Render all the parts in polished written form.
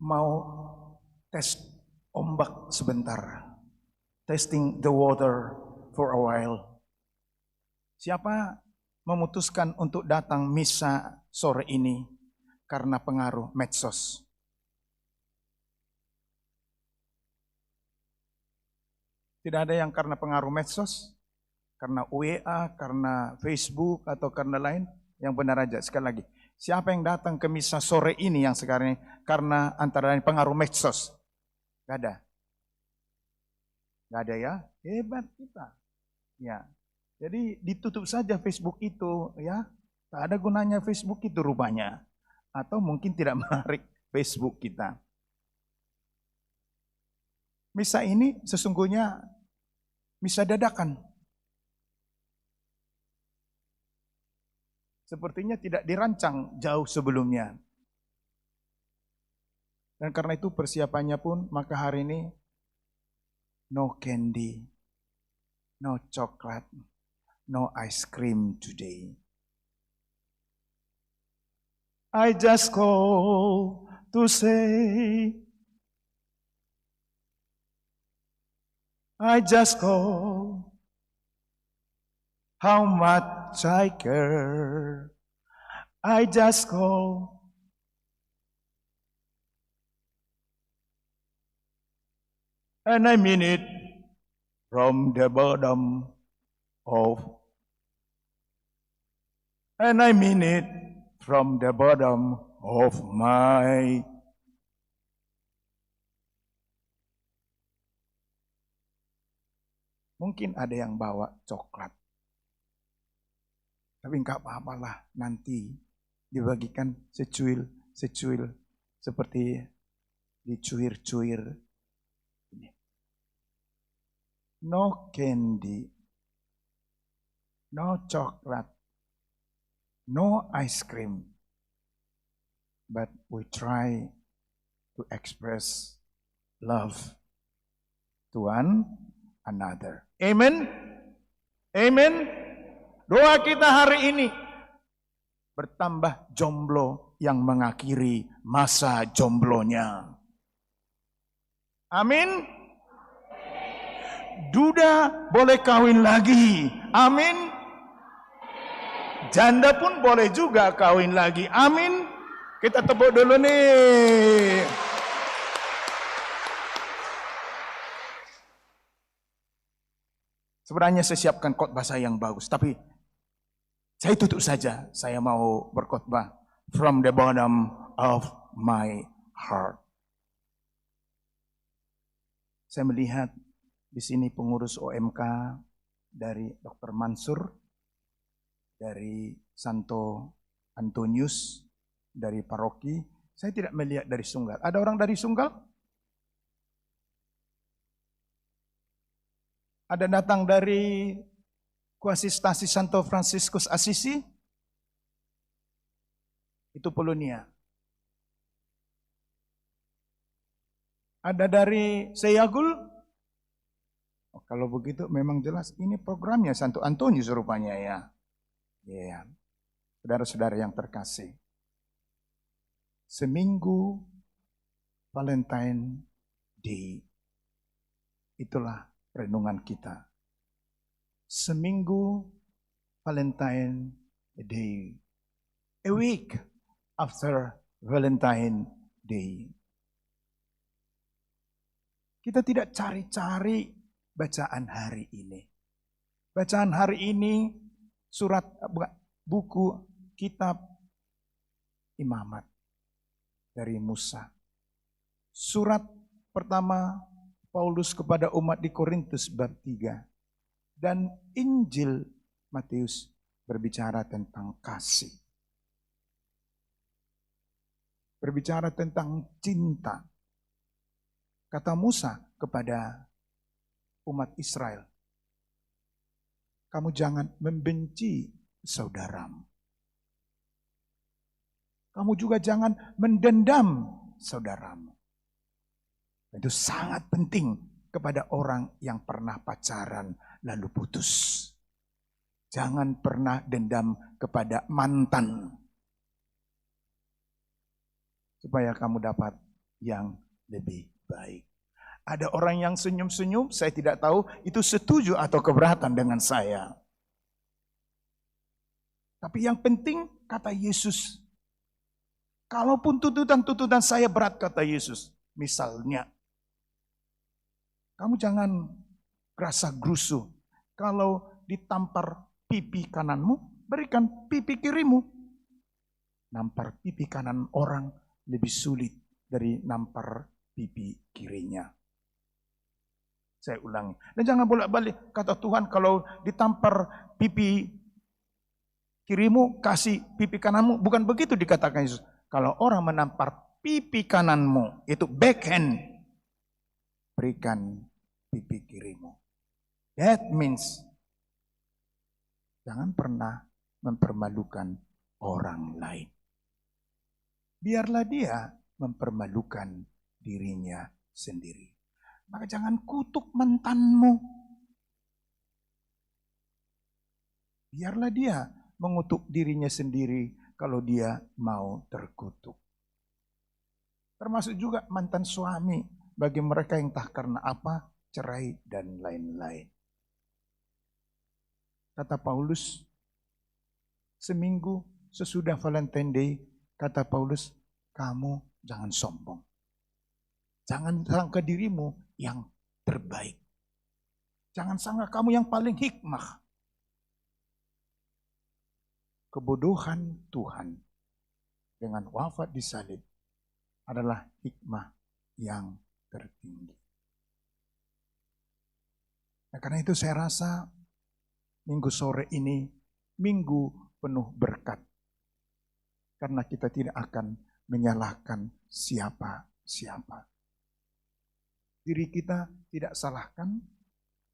mau tes ombak sebentar. Testing the water for a while. Siapa memutuskan untuk datang misa sore ini karena pengaruh medsos? Tidak ada yang karena pengaruh medsos, karena WA, karena Facebook, atau karena lain. Yang benar aja, sekali lagi. Siapa yang datang ke misa sore ini yang sekarang ini karena antara lain pengaruh medsos? Gak ada. Gak ada ya? Hebat kita. Ya. Jadi ditutup saja Facebook itu ya. Tak ada gunanya Facebook itu rupanya. Atau mungkin tidak menarik Facebook kita. Misa ini sesungguhnya misa dadakan. Sepertinya tidak dirancang jauh sebelumnya. Dan karena itu persiapannya pun maka hari ini no candy, no coklat, no ice cream today. I just call to say, I just call how much I care. I just call. And I mean it from the bottom of. And I mean it from the bottom of my. Mungkin ada yang bawa coklat. Tapi enggak apa-apalah, nanti dibagikan secuil seperti dicuir-cuir. No candy, no coklat, no ice cream. But we try to express love to one another. Amen? Amen? Doa kita hari ini bertambah jomblo yang mengakhiri masa jomblonya. Amin. Duda boleh kawin lagi. Amin. Janda pun boleh juga kawin lagi. Amin. Kita tepuk dulu nih. Sebenarnya saya siapkan khotbah saya yang bagus, tapi saya tutup saja. Saya mau berkhotbah from the bottom of my heart. Saya melihat di sini pengurus OMK dari Dr. Mansur, dari Santo Antonius, dari paroki. Saya tidak melihat dari Sunggal. Ada orang dari Sunggal? Ada datang dari Kuasistasi Santo Fransiskus Assisi? Itu Polonia. Ada dari Seyagul? Oh, kalau begitu memang jelas ini programnya Santo Antonius rupanya ya. Ya, saudara-saudara yang terkasih. Seminggu Valentine Day. Itulah renungan kita. Seminggu Valentine Day. A week after Valentine Day. Kita tidak cari-cari bacaan hari ini. Bacaan hari ini surat buku kitab Imamat dari Musa. Surat pertama Paulus kepada umat di Korintus bab 3. Dan Injil Matius berbicara tentang kasih. Berbicara tentang cinta. Kata Musa kepada umat Israel, kamu jangan membenci saudaramu. Kamu juga jangan mendendam saudaramu. Itu sangat penting kepada orang yang pernah pacaran lalu putus. Jangan pernah dendam kepada mantan. Supaya kamu dapat yang lebih baik. Ada orang yang senyum-senyum, saya tidak tahu itu setuju atau keberatan dengan saya. Tapi yang penting, kata Yesus, kalaupun tuntutan-tuntutan saya berat, kata Yesus, misalnya, kamu jangan rasa gerusu. Kalau ditampar pipi kananmu, berikan pipi kirimu. Nampar pipi kanan orang lebih sulit dari nampar pipi kirinya. Saya ulangi. Dan jangan bolak-balik, kata Tuhan, kalau ditampar pipi kirimu, kasih pipi kananmu. Bukan begitu dikatakan Yesus. Kalau orang menampar pipi kananmu, itu backhand, berikan pipi kirimu. That means, jangan pernah mempermalukan orang lain. Biarlah dia mempermalukan dirinya sendiri. Maka jangan kutuk mantanmu. Biarlah dia mengutuk dirinya sendiri kalau dia mau terkutuk. Termasuk juga mantan suami bagi mereka yang entah karena apa, cerai dan lain-lain. Kata Paulus, seminggu sesudah Valentine Day, kata Paulus, kamu jangan sombong. Jangan sangka dirimu yang terbaik. Jangan sangka kamu yang paling hikmah. Kebodohan Tuhan dengan wafat di salib adalah hikmah yang tertinggi. Nah, karena itu saya rasa minggu sore ini minggu penuh berkat. Karena kita tidak akan menyalahkan siapa-siapa. Diri kita tidak salahkan,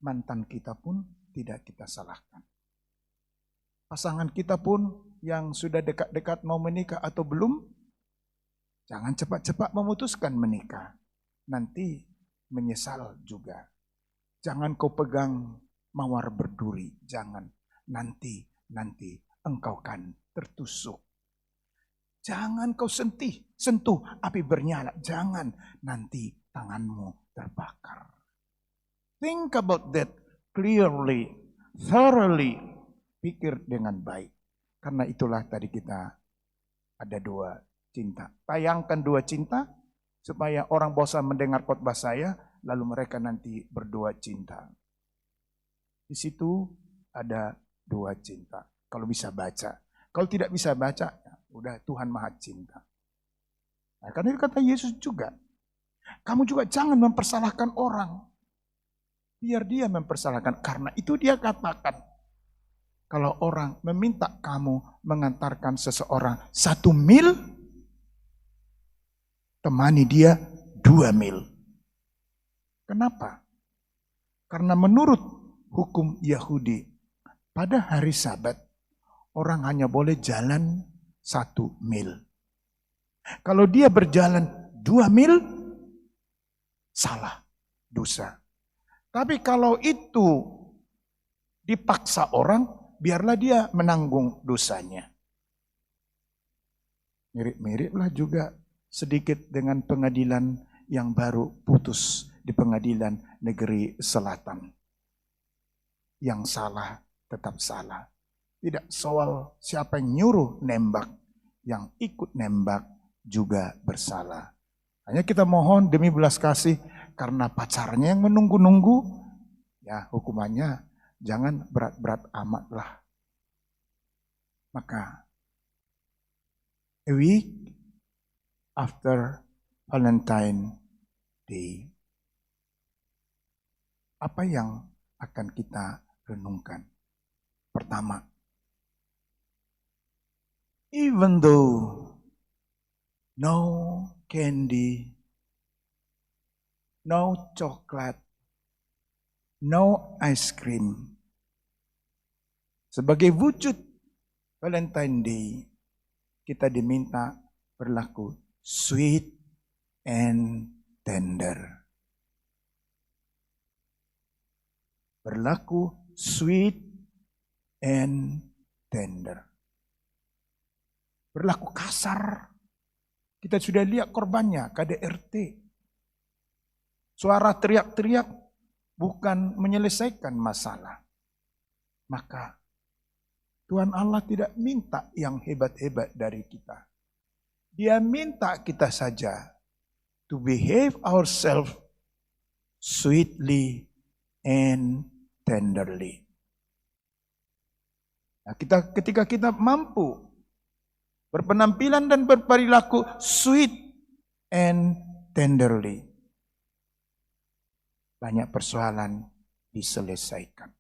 mantan kita pun tidak kita salahkan. Pasangan kita pun yang sudah dekat-dekat mau menikah atau belum, jangan cepat-cepat memutuskan menikah. Nanti menyesal juga. Jangan kau pegang mawar berduri, jangan. Nanti engkau kan tertusuk. Jangan kau sentuh api bernyala, jangan. Nanti tanganmu terbakar. Think about that clearly, thoroughly. Pikir dengan baik. Karena itulah tadi kita ada dua cinta. Tayangkan dua cinta supaya orang bosan mendengar khotbah saya, lalu mereka nanti berdua cinta. Di situ ada dua cinta. Kalau bisa baca. Kalau tidak bisa baca, ya udah Tuhan Maha Cinta. Nah, karena itu kata Yesus juga. Kamu juga jangan mempersalahkan orang. Biar dia mempersalahkan. Karena itu dia katakan. Kalau orang meminta kamu mengantarkan seseorang 1 mil, temani dia 2 mil. Kenapa? Karena menurut hukum Yahudi, pada hari Sabat, orang hanya boleh jalan 1 mil. Kalau dia berjalan 2 mil, salah, dosa. Tapi kalau itu dipaksa orang, biarlah dia menanggung dosanya. Mirip-miriplah juga sedikit dengan pengadilan yang baru putus di pengadilan negeri selatan. Yang salah tetap salah. Tidak soal siapa yang nyuruh nembak, yang ikut nembak juga bersalah. Hanya kita mohon demi belas kasih, karena pacarnya yang menunggu-nunggu, ya hukumannya jangan berat-berat amat lah. Maka, a week after Valentine Day, apa yang akan kita renungkan? Pertama, even though no candy, no chocolate, no ice cream. Sebagai wujud Valentine Day, kita diminta berlaku sweet and tender. Berlaku sweet and tender. Berlaku kasar, Kita sudah lihat korbannya, KDRT. Suara teriak-teriak bukan menyelesaikan masalah. Maka Tuhan Allah tidak minta yang hebat-hebat dari kita. Dia minta kita saja to behave ourselves sweetly and tenderly. Nah, ketika kita mampu berpenampilan dan berperilaku sweet and tenderly, banyak persoalan diselesaikan.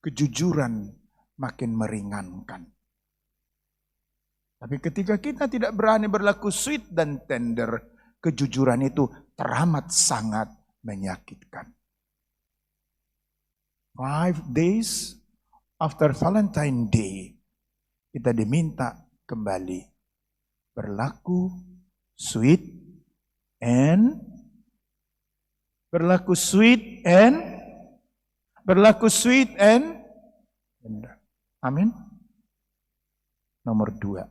Kejujuran makin meringankan. Tapi ketika kita tidak berani berlaku sweet dan tender, kejujuran itu teramat sangat menyakitkan. 5 days after Valentine Day, kita diminta kembali berlaku sweet and tender. Amin. Nomor 2.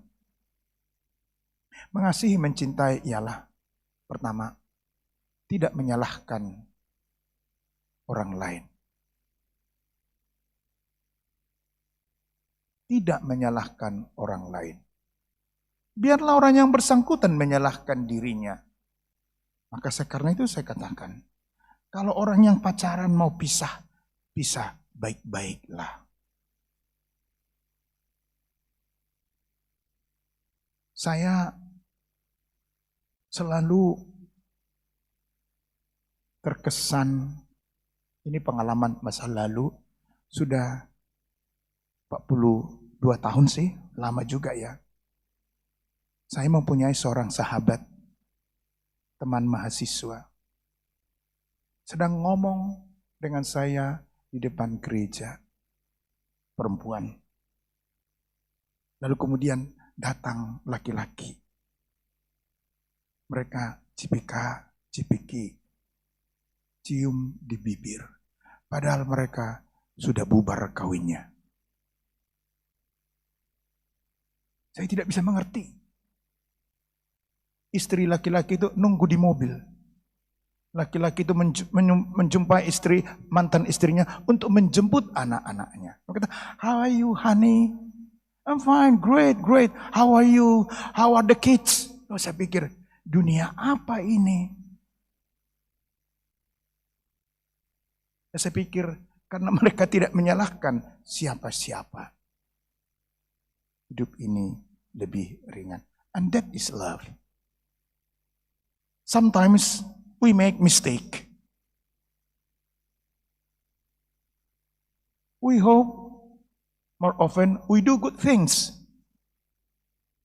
Mengasihi mencintai ialah pertama, tidak menyalahkan orang lain. Tidak menyalahkan orang lain. Biarlah orang yang bersangkutan menyalahkan dirinya. Maka karena itu saya katakan, kalau orang yang pacaran mau pisah baik-baiklah. Saya selalu terkesan, ini pengalaman masa lalu, sudah 42 tahun sih, lama juga ya. Saya mempunyai seorang sahabat, teman mahasiswa, sedang ngomong dengan saya di depan gereja, perempuan. Lalu kemudian datang laki-laki. Mereka cipiki, cium di bibir. Padahal mereka sudah bubar kawinnya. Saya tidak bisa mengerti. Istri laki-laki itu nunggu di mobil. Laki-laki itu menjumpai mantan istrinya untuk menjemput anak-anaknya. Dia kata, "How are you, honey?" "I'm fine, great. How are you? How are the kids?" Oh, saya pikir, dunia apa ini? Saya pikir karena mereka tidak menyalahkan siapa-siapa. Hidup ini lebih ringan. And that is love. Sometimes we make mistake. We hope more often we do good things.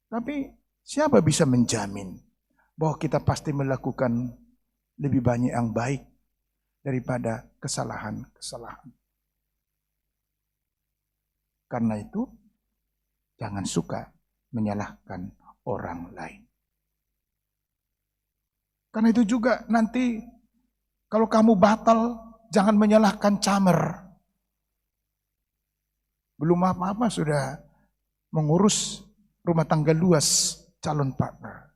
Tapi siapa bisa menjamin bahwa kita pasti melakukan lebih banyak yang baik daripada kesalahan-kesalahan. Karena itu, jangan suka menyalahkan orang lain. Karena itu juga nanti kalau kamu batal, jangan menyalahkan camer. Belum apa-apa sudah mengurus rumah tangga luas calon partner.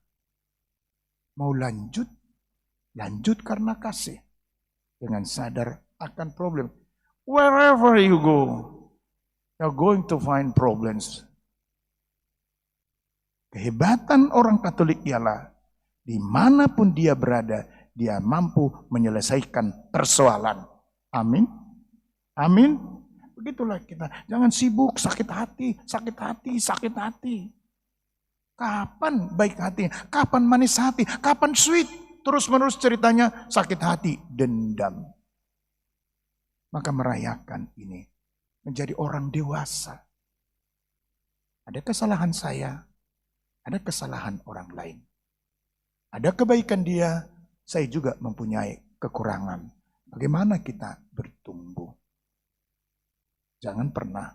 Mau lanjut karena kasih. Dengan sadar akan problem. Wherever you go, you're going to find problems. Kehebatan orang Katolik ialah dimanapun dia berada, dia mampu menyelesaikan persoalan. Amin. Amin. Begitulah kita. Jangan sibuk sakit hati. Kapan baik hati? Kapan manis hati? Kapan sweet? Terus-menerus ceritanya sakit hati, dendam. Maka merayakan ini menjadi orang dewasa. Ada kesalahan saya, ada kesalahan orang lain. Ada kebaikan dia, saya juga mempunyai kekurangan. Bagaimana kita bertumbuh? Jangan pernah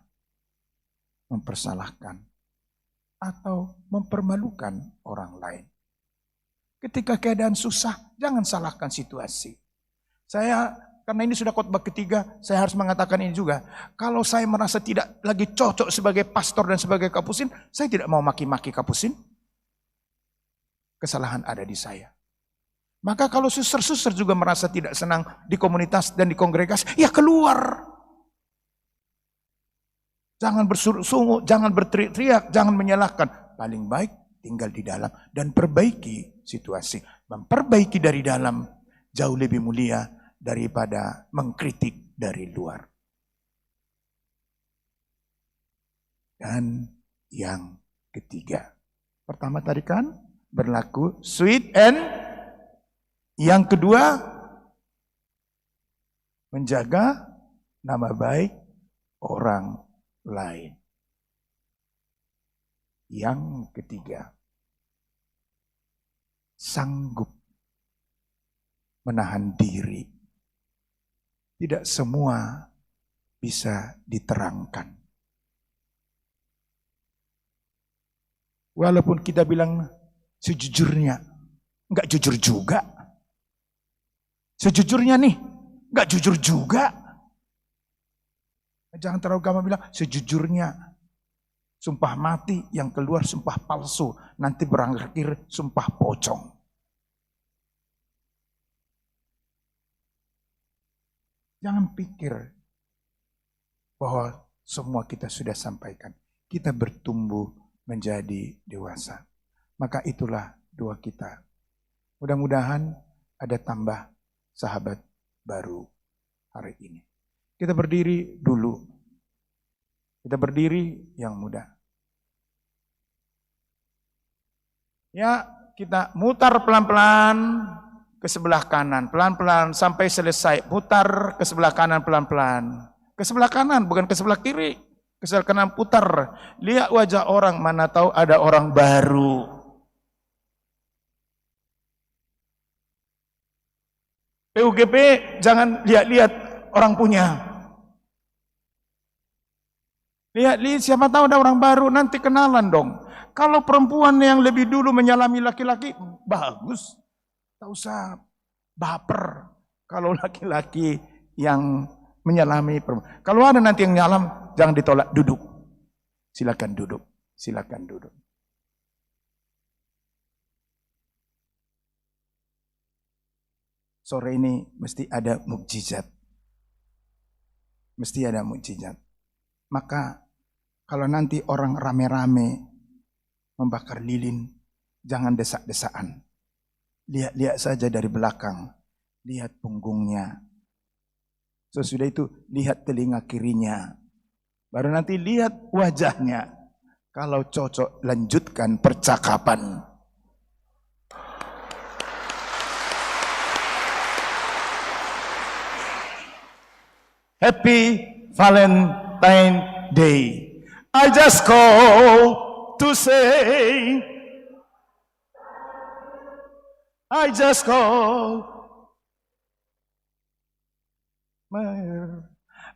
mempersalahkan atau mempermalukan orang lain. Ketika keadaan susah, jangan salahkan situasi. Karena ini sudah khotbah ketiga, saya harus mengatakan ini juga. Kalau saya merasa tidak lagi cocok sebagai pastor dan sebagai kapusin, saya tidak mau maki-maki kapusin. kesalahan ada di saya. Maka kalau suster-suster juga merasa tidak senang di komunitas dan di kongregasi, ya keluar. Jangan bersungut-sungut, jangan berteriak-teriak, jangan menyalahkan. Paling baik tinggal di dalam dan perbaiki situasi. Memperbaiki dari dalam jauh lebih mulia daripada mengkritik dari luar. Dan yang ketiga. Pertama tadi kan berlaku sweet and yang kedua menjaga nama baik orang lain. Yang ketiga sanggup menahan diri. Tidak semua bisa diterangkan. Walaupun kita bilang sejujurnya, enggak jujur juga. Sejujurnya nih, enggak jujur juga. Jangan terlalu gampang bilang sejujurnya. Sumpah mati yang keluar sumpah palsu, nanti berakhir sumpah pocong. Jangan pikir bahwa semua kita sudah sampaikan. Kita bertumbuh menjadi dewasa. Maka itulah doa kita. Mudah-mudahan ada tambah sahabat baru hari ini. Kita berdiri dulu. Kita berdiri yang muda. Ya, kita mutar pelan-pelan ke sebelah kanan. Pelan-pelan sampai selesai. Putar ke sebelah kanan pelan-pelan. Ke sebelah kanan, bukan ke sebelah kiri. Ke sebelah kanan putar. Lihat wajah orang, mana tahu ada orang baru. PUGP jangan lihat-lihat orang punya. Lihat, siapa tahu ada orang baru, nanti kenalan dong. Kalau perempuan yang lebih dulu menyalami laki-laki, bagus. Tak usah baper. Kalau laki-laki yang menyalami perempuan. Kalau ada nanti yang nyalam, jangan ditolak, duduk. Silakan duduk, silakan duduk. Sore ini mesti ada mukjizat. Mesti ada mukjizat. Maka kalau nanti orang rame-rame membakar lilin, jangan desak-desakan. Lihat-lihat saja dari belakang. Lihat punggungnya. Sesudah itu lihat telinga kirinya. Baru nanti lihat wajahnya. Kalau cocok lanjutkan percakapan. Happy Valentine Day. I just call to say, I just call,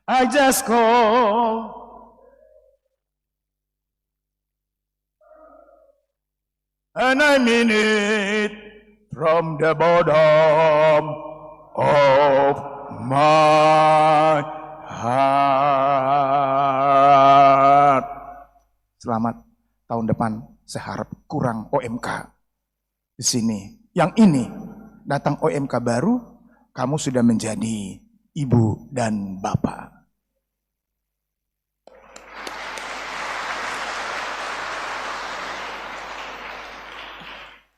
I just call, and I mean it from the bottom of my heart. Selamat tahun depan, saya harap kurang OMK di sini. Yang ini datang OMK baru, kamu sudah menjadi ibu dan bapak.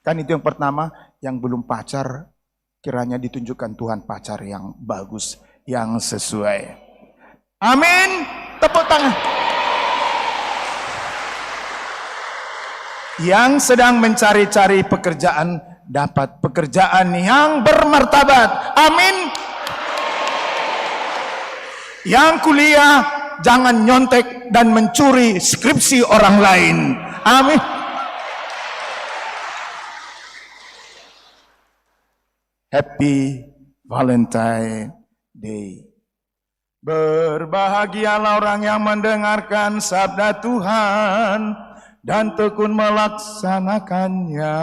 Kan itu yang pertama, yang belum pacar, kiranya ditunjukkan Tuhan pacar yang bagus, yang sesuai. Amin. Tepuk tangan. Yang sedang mencari-cari pekerjaan, dapat pekerjaan yang bermartabat. Amin. Yang kuliah, jangan nyontek dan mencuri skripsi orang lain. Amin. Happy Valentine Day. Berbahagialah orang yang mendengarkan sabda Tuhan dan tekun melaksanakannya.